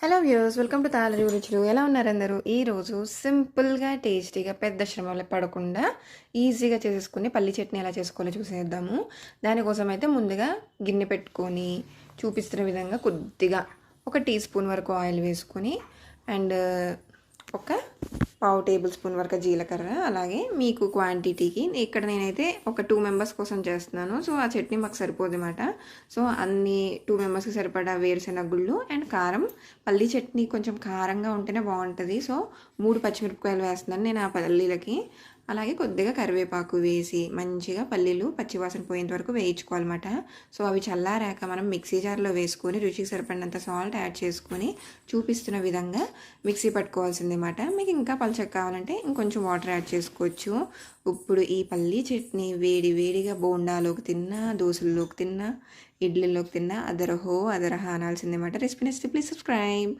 Hello viewers, welcome to తాళరి రుచులు. ఎలా ఉన్నారు అందరూ? ఈరోజు సింపుల్గా టేస్టీగా పెద్ద శ్రమలు పడకుండా ఈజీగా చేసేసుకుని పల్లి చట్నీ ఎలా చేసుకోవాలో చూసేద్దాము. దానికోసం అయితే ముందుగా గిన్నె పెట్టుకొని చూపిస్తున్న విధంగా కొద్దిగా 1 టీ స్పూన్ వరకు ఆయిల్ వేసుకొని అండ్ ఒక పావు టేబుల్ స్పూన్ వరకు జీలకర్ర, అలాగే మీకు క్వాంటిటీకి ఇక్కడ నేనైతే ఒక 2 మెంబర్స్ కోసం చేస్తున్నాను. సో ఆ చట్నీ మాకు సరిపోదు అన్నమాట. సో అన్ని 2 మెంబర్స్కి సరిపడా వేరుశెనగ గుళ్ళు అండ్ కారం. పల్లీ చట్నీ కొంచెం కారంగా ఉంటేనే బాగుంటుంది. సో 3 పచ్చిమిరపకాయలు వేస్తున్నాను నేను ఆ పల్లీలకి. అలాగే కొద్దిగా కరివేపాకు వేసి మంచిగా పల్లీలు పచ్చివాసన పోయేంత వరకు వేయించుకోవాలన్నమాట. సో అవి చల్లారాక మనం మిక్సీ జార్లో వేసుకొని రుచికి సరిపడినంత సాల్ట్ యాడ్ చేసుకొని చూపిస్తున్న విధంగా మిక్సీ పట్టుకోవాల్సింది అన్నమాట. మీకు ఇంకా పలచగా కావాలంటే ఇంకొంచెం వాటర్ యాడ్ చేసుకోవచ్చు. ఇప్పుడు ఈ పల్లీ చట్నీ వేడి వేడిగా బోండాలోకి తిన్నా, దోశల్లోకి తిన్నా, ఇడ్లీలోకి తిన్నా అదరహో అదరహ అనాల్సింది అన్నమాట. రెసిపీ నచ్చితే ప్లీజ్ సబ్స్క్రైబ్.